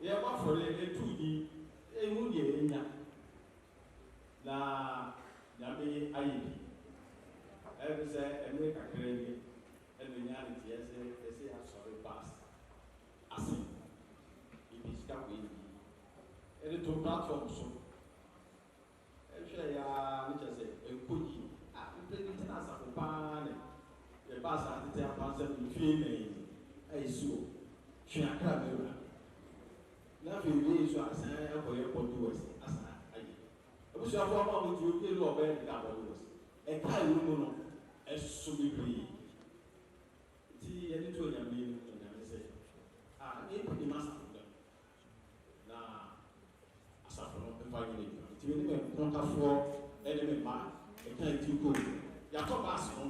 Yeah, what for a 2D, a woody, na Yabe Ayi. Every say, America crazy, and the reality, they say, I'm sorry, pass. I see, it is coming. And the two platforms, so. Actually, which I say, a cookie, I'm playing as a pan, the pass at the pass and female, I saw. She a camera. Nothing is so I say, for your photos, as I was your former with you, or better than a kind of a subibri. Tea and two young men, and I say, need the master of them. Now, as I from the 5 minutes, it's really not for enemy man, a kind of good. Yakob Asson,